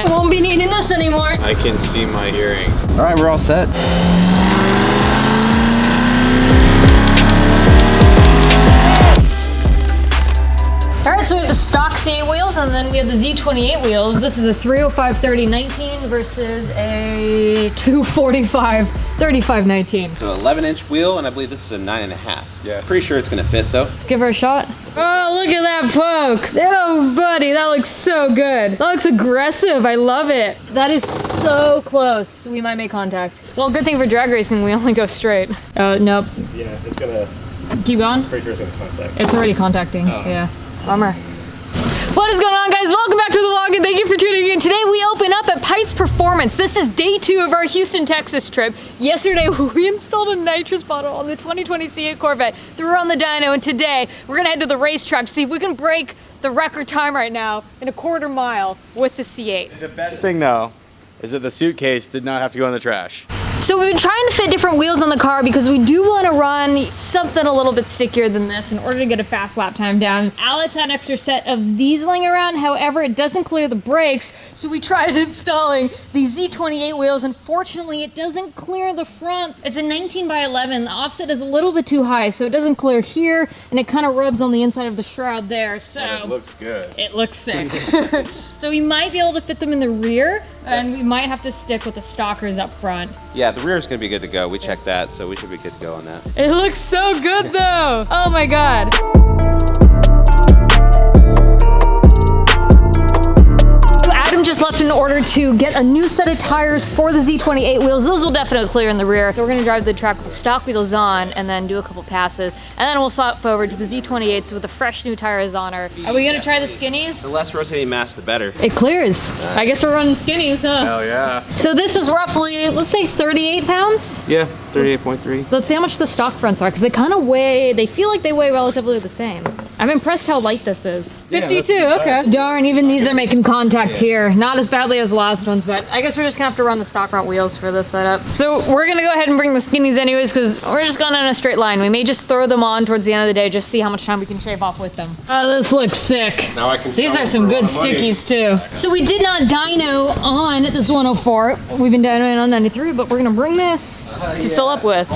Won't be needing this anymore. I can see my hearing. All right, we're all set. All right, so we have the stock C8 wheels and then we have the Z28 wheels. This is a 305/30/19 versus a 245/35/19. So 11-inch wheel, and I believe this is a 9.5. Yeah. Pretty sure it's gonna fit though. Let's give her a shot. Oh, look at that poke. Oh, buddy, that looks so good. That looks aggressive. I love it. That is so close. We might make contact. Well, good thing for drag racing, we only go straight. Oh, nope. Yeah, it's gonna. Keep going. Pretty sure it's gonna contact. It's already contacting. Oh. Yeah. Bummer. What is going on, guys? Welcome back to the vlog and thank you for tuning in. Today we open up at Peitz Performance. This is day 2 of our Houston, Texas trip. Yesterday we installed a nitrous bottle on the 2020 C8 Corvette, threw her on the dyno, and today we're gonna head to the racetrack to see if we can break the record time right now in a quarter mile with the C8. The best thing though is that the suitcase did not have to go in the trash. So we've been trying to fit different wheels on the car because we do want to run something a little bit stickier than this in order to get a fast lap time down. Alex had an extra set of these laying around, however, it doesn't clear the brakes, so we tried installing the Z28 wheels. Unfortunately, it doesn't clear the front. It's a 19/11. The offset is a little bit too high, so it doesn't clear here, and it kind of rubs on the inside of the shroud there, so. But it looks good. It looks sick. So we might be able to fit them in the rear, and we might have to stick with the stalkers up front. Yeah, the rear is gonna be good to go. We checked that, so we should be good to go on that. It looks so good though. Oh my God. Adam just left an order to get a new set of tires for the Z28 wheels. Those will definitely clear in the rear. So we're gonna drive the track with the stock wheels on and then do a couple passes. And then we'll swap over to the Z28s with the fresh new tires on her. Are we gonna try the skinnies? The less rotating mass, the better. It clears. I guess we're running skinnies, huh? Hell yeah. So this is roughly, let's say 38 pounds? Yeah, 38.3. Let's see how much the stock fronts are, because they kind of weigh, they feel like they weigh relatively the same. I'm impressed how light this is. Yeah, 52, that's okay. Darn, even these are making contact here. Not as badly as the last ones, but I guess we're just gonna have to run the stock front wheels for this setup. So we're gonna go ahead and bring the skinnies anyways, because we're just going in a straight line. We may just throw them on towards the end of the day, just see how much time we can shave off with them. Oh, this looks sick. Now I can These sell are them some for a good lot of money. stickies too. So we did not dyno on this 104. We've been dynoing on 93, but we're gonna bring this to fill up with.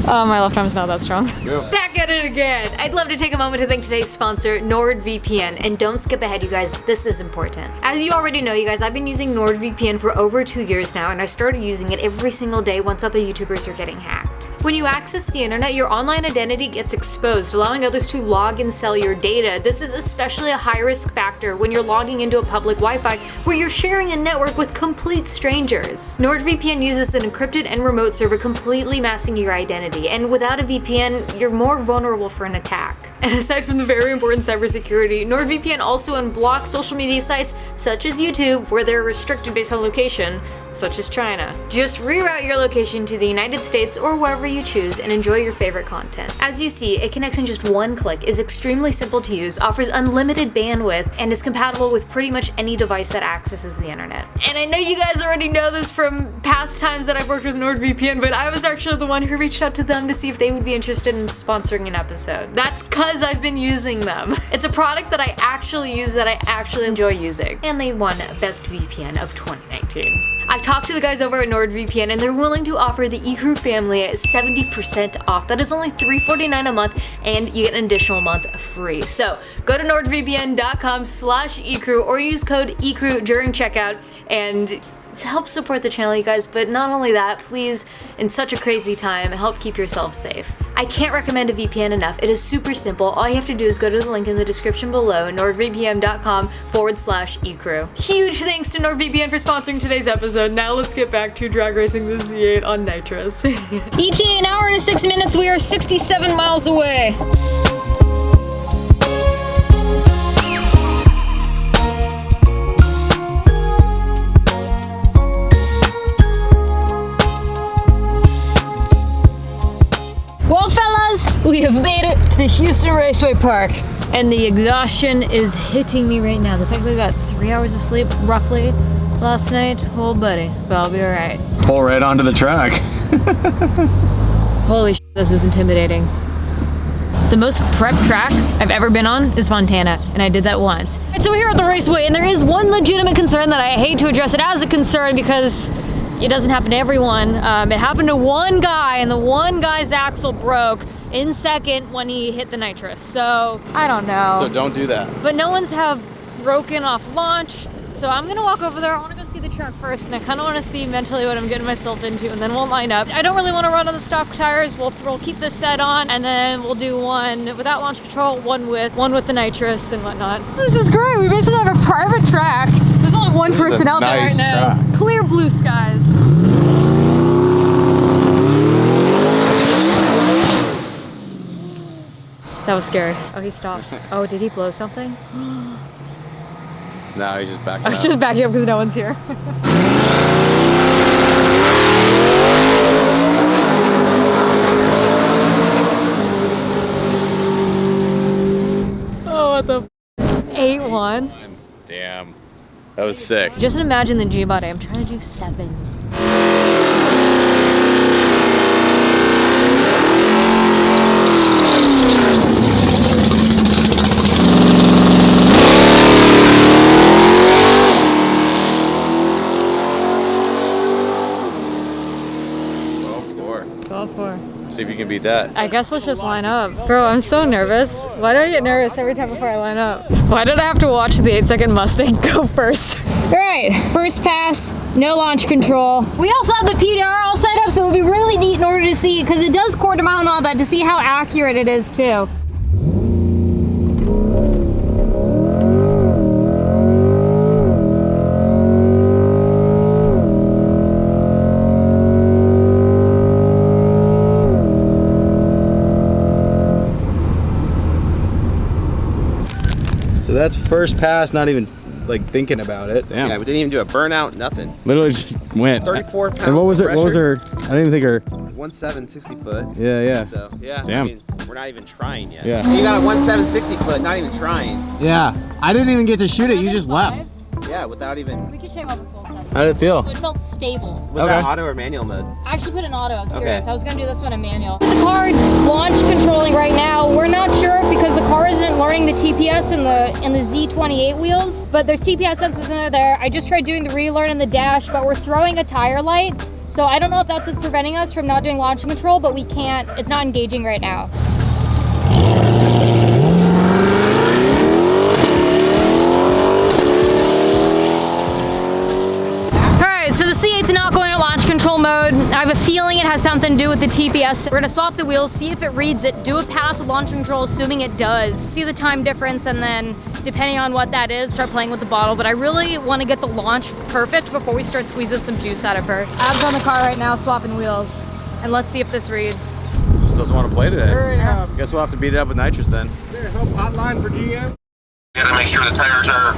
Oh, my left arm's not that strong. Go. Back at it again. I'd love to take a moment to thank today's sponsor, NordVPN. And don't skip ahead, you guys, this is important. As you already know, you guys, I've been using NordVPN for over 2 years now, and I started using it every single day once other YouTubers were getting hacked. When you access the internet, your online identity gets exposed, allowing others to log and sell your data. This is especially a high-risk factor when you're logging into a public Wi-Fi where you're sharing a network with complete strangers. NordVPN uses an encrypted and remote server, completely masking your identity, and without a VPN, you're more vulnerable for an attack. And aside from the very important cybersecurity, NordVPN also unblocks social media sites such as YouTube, where they're restricted based on location, such as China. Just reroute your location to the United States or wherever you choose and enjoy your favorite content. As you see, it connects in just one click, is extremely simple to use, offers unlimited bandwidth, and is compatible with pretty much any device that accesses the internet. And I know you guys already know this from past times that I've worked with NordVPN, but I was actually the one who reached out to them to see if they would be interested in sponsoring an episode. That's cause I've been using them. It's a product that I actually use, that I actually enjoy using. And they won Best VPN of 2019. I talked to the guys over at NordVPN and they're willing to offer the Ecrew family 70% off. That is only $349 a month and you get an additional month free. So go to nordvpn.com/Ecrew or use code Ecrew during checkout and help support the channel, you guys. But not only that, please, in such a crazy time, help keep yourself safe. I can't recommend a VPN enough. It is super simple. All you have to do is go to the link in the description below, nordvpn.com/Ecrew. Huge thanks to NordVPN for sponsoring today's episode. Now let's get back to drag racing the Z8 on Nitrous. ETA an hour and 6 minutes. We are 67 miles away. Well, fellas, we have made it to the Houston Raceway Park, and the exhaustion is hitting me right now. The fact that we got 3 hours of sleep, roughly, last night, oh buddy, but I'll be all right. Pull right onto the track. Holy shit, this is intimidating. The most prep track I've ever been on is Montana, and I did that once. And so we're here at the raceway, and there is one legitimate concern that I hate to address it as a concern because it doesn't happen to everyone. It happened to one guy, and the one guy's axle broke in second when he hit the nitrous. So I don't know. So don't do that. But no one's have broken off launch. So I'm gonna walk over there. I wanna go see the truck first, and I kinda wanna see mentally what I'm getting myself into, and then we'll line up. I don't really wanna run on the stock tires. We'll keep this set on, and then we'll do one without launch control, one with the nitrous and whatnot. This is great. We basically have a private track. There's only one person out there right now. Track. Clear blue skies. That was scary. Oh, he stopped. Oh, did he blow something? No, he just backed up. I was just backing up because no one's here. Oh, what the 8-1. Damn. That was sick. Just imagine the G-body. I'm trying to do 7s. See if you can beat that. I guess let's just line up. Bro, I'm so nervous. Why do I get nervous every time before I line up? Why did I have to watch the 8-second Mustang go first? All right, first pass, no launch control. We also have the PDR all set up, so it'll be really neat in order to see, because it does quarter mile and all that, to see how accurate it is too. So that's first pass, not even like thinking about it. Damn. Yeah, we didn't even do a burnout, nothing. Literally just went. 34 pounds. And what was of it? What was pressure. her? I didn't even think her. 1.7 60 foot. Yeah, yeah. So yeah, Damn. I mean, we're not even trying yet. Yeah. You got a 1.7 60 foot, not even trying. Yeah. I didn't even get to shoot it. You just left. Yeah, without even. We could shave off a full set. How did it feel? It felt stable. Was that auto or manual mode? I actually put in auto, I was curious. Okay. I was gonna do this one in manual. The car launch controlling right now, we're not sure because the car isn't learning the TPS in the Z28 wheels, but there's TPS sensors in there. I just tried doing the relearn in the dash, but we're throwing a tire light. So I don't know if that's what's preventing us from not doing launch control, but we can't, it's not engaging right now. So the C8's not going to launch control mode. I have a feeling it has something to do with the TPS. We're gonna swap the wheels, see if it reads it, do a pass with launch control, assuming it does. See the time difference, and then depending on what that is, start playing with the bottle. But I really want to get the launch perfect before we start squeezing some juice out of her. Ab's on the car right now, swapping wheels. And let's see if this reads. Just doesn't want to play today. Yeah. Guess we'll have to beat it up with nitrous then. Is there a help hotline for GM? Gotta make sure the tires are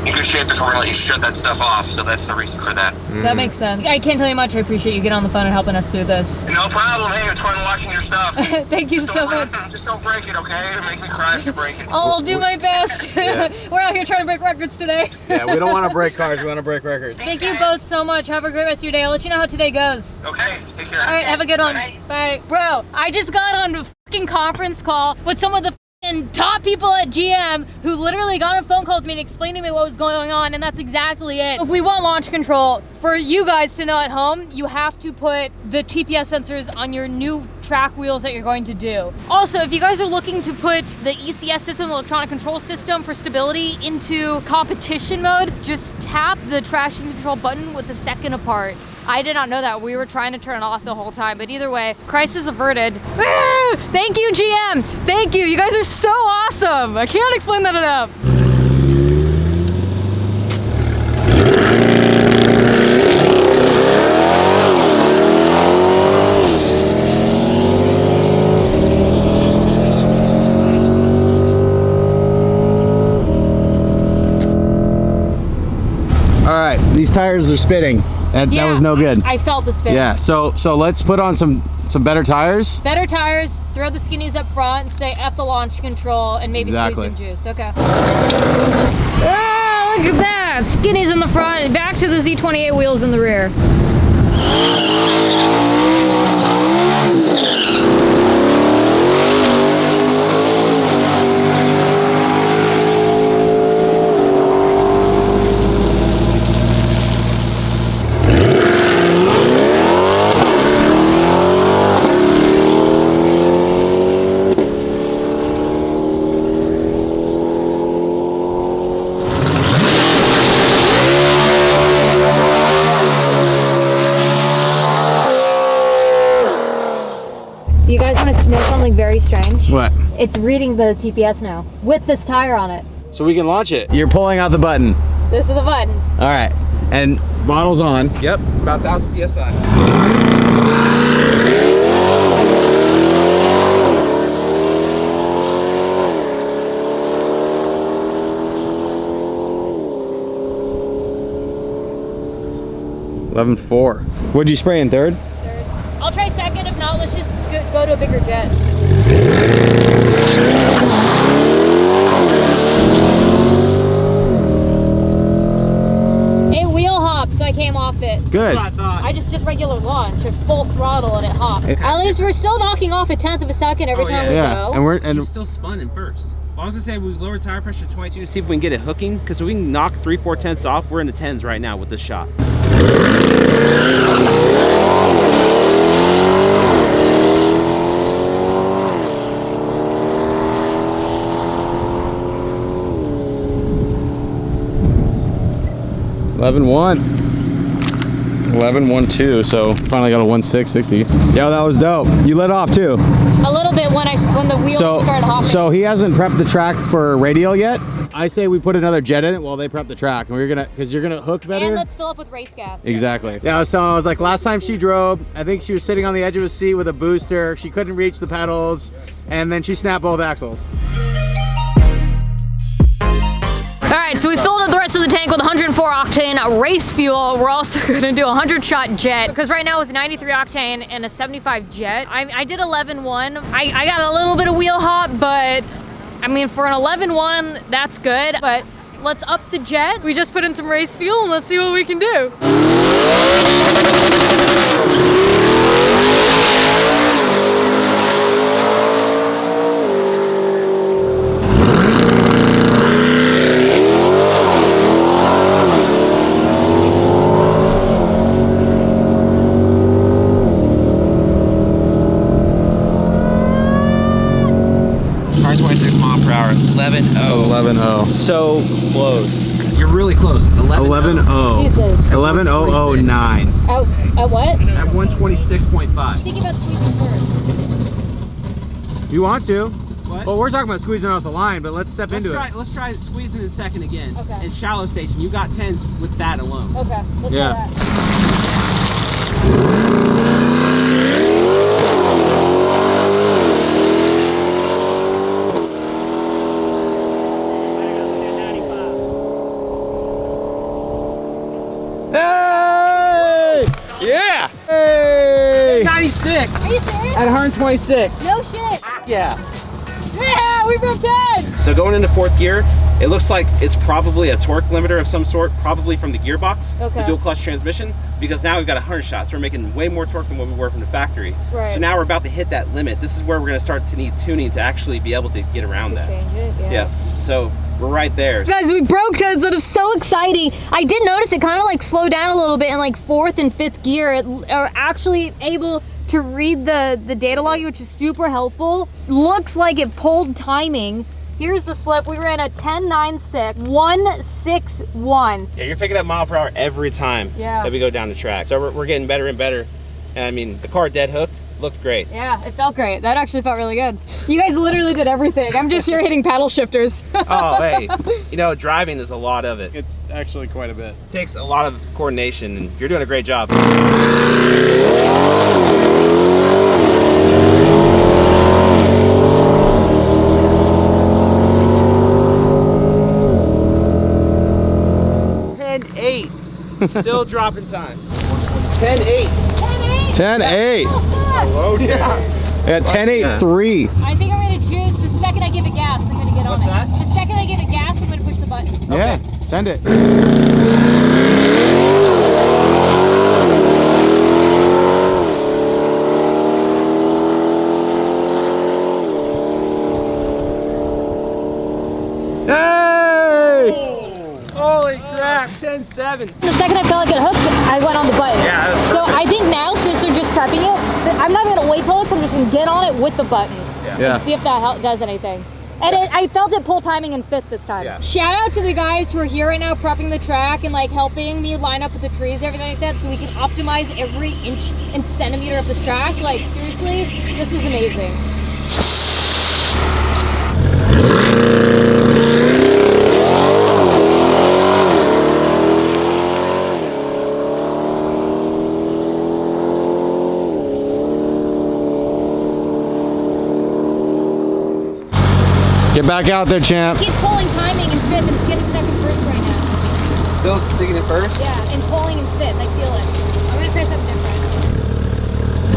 in good shape before we let you shut that stuff off, so that's the reason for that. That makes sense. I can't tell you much. I appreciate you getting on the phone and helping us through this. No problem, hey, it's fun watching your stuff. Thank you so much. Just don't break it, okay? It'll make me cry if you break it. I'll do my best. Yeah. We're out here trying to break records today. Yeah, we don't want to break cars. We want to break records. Thank you both so much. Have a great rest of your day. I'll let you know how today goes. Okay, take care. All right, have a good one. Bye. Bye. Bro, I just got on a fucking conference call with some of the fucking top people at GM who literally got on a phone call with me and explained to me what was going on, and that's exactly it. If we want launch control, for you guys to know at home, you have to put the TPS sensors on your new track wheels that you're going to do. Also, if you guys are looking to put the ECS system, the electronic control system for stability, into competition mode, just tap the traction control button with the second apart. I did not know that. We were trying to turn it off the whole time, but either way, crisis averted. Thank you, GM. Thank you. You guys are so awesome. I can't explain that enough. All right, these tires are spitting. That was no good. I felt the spin. Yeah, so let's put on some better tires. Better tires, throw the skinnies up front, and say F the launch control, and maybe squeeze some juice. Okay. Ah, look at that! Skinnies in the front, back to the Z28 wheels in the rear. strange? What? It's reading the TPS now with this tire on it. So we can launch it. You're pulling out the button. This is the button. All right, and bottle's on. Yep, about 1,000 PSI. $11.4. What'd you spray in third? Third. I'll try second. If not, let's just go to a bigger jet. It wheel hopped, so I came off it. Good. I just regular launch at full throttle and it hopped. At least we're still knocking off a 1/10 of a second every time we go. And You still spun in first. I was gonna say we lower tire pressure to 22 to see if we can get it hooking, because if we can knock 3/4 tenths off, we're in the 10s right now with this shot. $11.12, so finally got a 1.660. Yeah, that was dope. You let off too. A little bit when the wheels started hopping. So he hasn't prepped the track for radial yet. I say we put another jet in it while they prep the track, and because you're gonna hook better. And let's fill up with race gas. Exactly. Yeah, I was like, last time she drove, I think she was sitting on the edge of a seat with a booster. She couldn't reach the pedals, and then she snapped both axles. All right, so we filled up the rest of the tank with 104 octane race fuel. We're also gonna do a 100-shot jet, because right now with 93 octane and a 75 jet, I did 11.1. I got a little bit of wheel hop, but I mean, for an 11.1, that's good. But let's up the jet. We just put in some race fuel and let's see what we can do. Car 26 mile per hour, 11.0. 11.0. So close. You're really close. 11.0. Jesus. 11.009. At what? At 126.5. Thinking about squeezing first. You want to? What? Well, we're talking about squeezing off the line, but let's step into it. Let's try squeezing in second again. Okay. And shallow station, you got 10s with that alone. Okay, let's Yeah. try that. Hey! Yeah! Hey! 96! Are you serious? At 126. No shit. Yeah. Yeah, we broke 10s. So going into fourth gear, it looks like it's probably a torque limiter of some sort, probably from the gearbox, Okay. the dual clutch transmission, because now we've got 100 shots. So we're making way more torque than what we were from the factory. Right. So now we're about to hit that limit. This is where we're gonna start to need tuning to actually be able to get around that. Change it, yeah. Yeah. So we're right there. Guys, we broke 10s. That is so exciting. I did notice it kind of like slowed down a little bit in like 4th and 5th gear. It are actually able to read the data log, which is super helpful. Looks like it pulled timing. Here's the slip. We ran a 10.96, 161. Yeah, you're picking up mile per hour every time Yeah. that we go down the track. So we're getting better and better. And I mean, the car dead hooked, looked great. Yeah, it felt great. That actually felt really good. You guys literally did everything. I'm just here hitting paddle shifters. Oh, hey, you know, driving is a lot of it. It It's actually quite a bit. takes a lot of coordination, and you're doing a great job. Still dropping time. 10.8. 10.8. Oh, yeah. Yeah, 10.83. I think I'm gonna juice. The second I give it gas, I'm gonna get on What's it. that? The second I give it gas, I'm gonna push the button. Yeah, send it. Hey! Holy crap, 10.7. The second I felt like it hooked, I went on the button. Yeah, that was So perfect. I think now, since they're just prepping it, I'm not gonna wait till it, so I'm just gonna get on it with the button. Yeah. And see if that does anything. And I felt it pull timing in 5th this time. Yeah. Shout out to the guys who are here right now prepping the track and like helping me line up with the trees, everything like that, so we can optimize every inch and centimeter of this track. Like seriously, this is amazing. Get back out there, champ. He's pulling timing in fifth and it's getting second first right now. Still sticking it first? Yeah, and pulling in fifth. I feel it. I'm gonna try something different.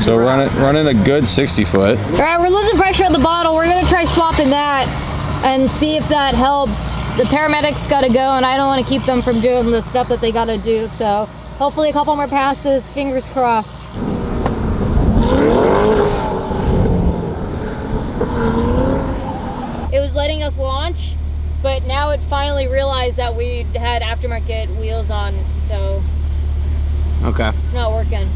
So running a good 60 foot. All right, we're losing pressure on the bottle. We're gonna try swapping that and see if that helps. The paramedics gotta go and I don't wanna keep them from doing the stuff that they gotta do. So hopefully a couple more passes, fingers crossed. It was letting us launch, but now it finally realized that we had aftermarket wheels on, so Okay. it's not working.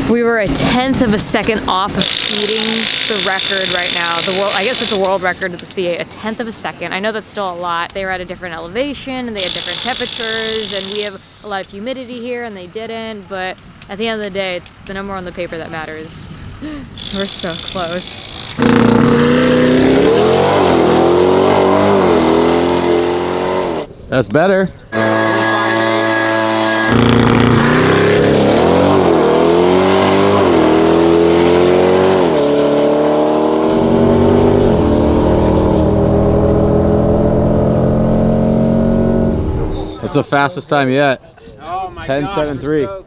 We were a 1/10 of a second off of beating the record right now. I guess it's a world record of the C8, a 1/10 of a second. I know that's still a lot. They were at a different elevation and they had different temperatures and we have a lot of humidity here and they didn't, but at the end of the day, it's the number on the paper that matters. We're so close. That's better. That's the fastest time yet. Oh my 10.73. gosh.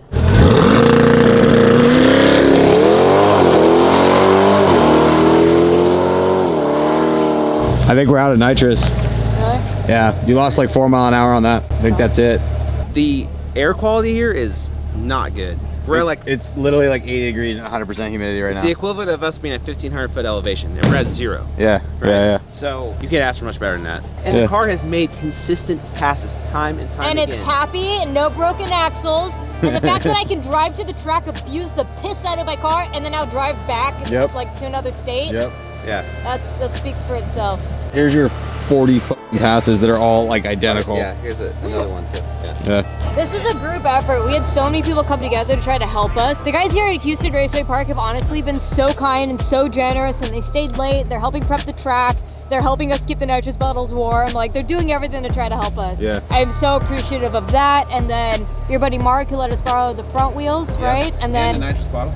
I think we're out of nitrous. Really? Yeah, you lost like 4 miles an hour on that. I think that's it. The air quality here is not good. We're It's literally like 80 degrees and 100% humidity right it's now. the equivalent of us being at 1,500 foot elevation, and we're at 0. Yeah, Right? yeah. So you can't ask for much better than that. And Yeah. the car has made consistent passes time and time And again. it's happy and no broken axles. And the fact that I can drive to the track, abuse the piss out of my car, and then now drive back Yep. like to another state. Yep. Yeah. That speaks for itself. Here's your 40 fucking passes that are all like identical. Yeah, here's another one too. Yeah. Yeah. This was a group effort. We had so many people come together to try to help us. The guys here at Houston Raceway Park have honestly been so kind and so generous, and they stayed late. They're helping prep the track. They're helping us keep the nitrous bottles warm. Like, they're doing everything to try to help us. Yeah. I'm so appreciative of that. And then your buddy Mark, who let us borrow the front wheels, right? And then the nitrous bottle.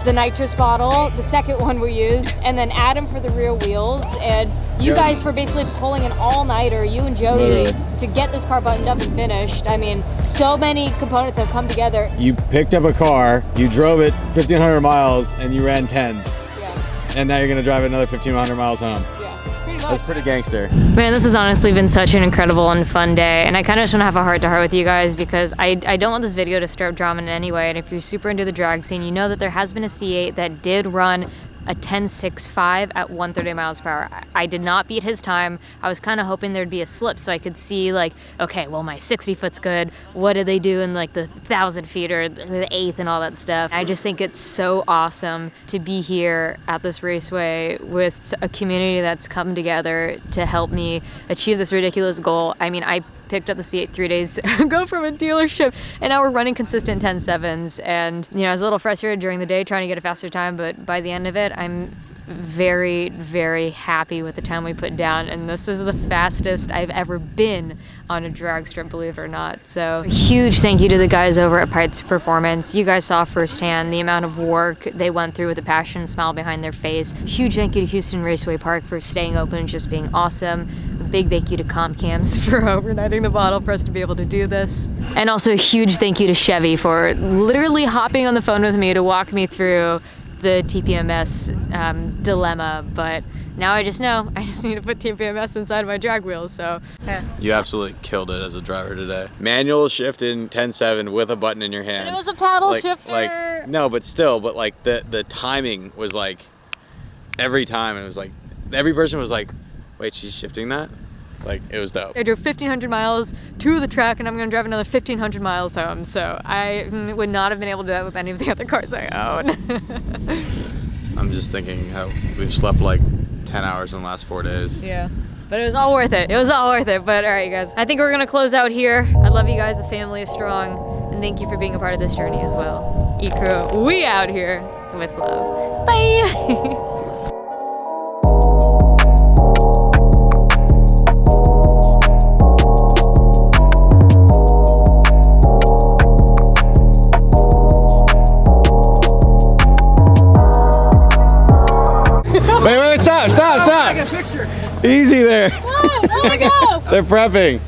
the nitrous bottle, the second one we used, and then Adam for the rear wheels, and you guys for basically pulling an all-nighter, you and Jody, Literally. to get this car buttoned up and finished. I mean, so many components have come together. You picked up a car, you drove it 1,500 miles, and you ran 10s. Yeah, And now you're gonna drive another 1,500 miles home. yeah, pretty much. That's pretty gangster. Man, this has honestly been such an incredible and fun day, and I kind of just want to have a heart-to-heart with you guys because I don't want this video to stir up drama in any way, and if you're super into the drag scene, you know that there has been a C8 that did run a 10.65 at 130 miles per hour. I did not beat his time. I was kind of hoping there'd be a slip so I could see like, okay, well my 60 foot's good. What do they do in like the 1,000 feet or the 8th and all that stuff? I just think it's so awesome to be here at this raceway with a community that's come together to help me achieve this ridiculous goal. I mean, I picked up the C8 3 days ago from a dealership, and now we're running consistent 10.7s. And you know, I was a little frustrated during the day trying to get a faster time, but by the end of it, I'm very, very happy with the time we put down, and this is the fastest I've ever been on a drag strip, believe it or not. So huge thank you to the guys over at Peitz Performance. You guys saw firsthand the amount of work they went through with a passion and smile behind their face. Huge thank you to Houston Raceway Park for staying open and just being awesome. A big thank you to Comp Cams for overnighting the bottle for us to be able to do this. And also a huge thank you to Chevy for literally hopping on the phone with me to walk me through the TPMS dilemma, but now I just know I just need to put TPMS inside my drag wheels, so yeah. You absolutely killed it as a driver today. Manual shift in 10.7 with a button in your hand. And it was a paddle shifter. No, but still, like the timing was like every time, and it was like every person was like, wait, she's shifting that? It's like, it was dope. I drove 1,500 miles to the track, and I'm gonna drive another 1,500 miles home, so I would not have been able to do that with any of the other cars I own. I'm just thinking how we've slept like 10 hours in the last 4 days. Yeah, but it was all worth it. It was all worth it, but all right, guys. I think we're gonna close out here. I love you guys. The family is strong, and And thank you for being a part of this journey as well. Ecrew, we out here with love. Bye. Wait, stop. Take a picture. Easy there. Where we go? They're prepping.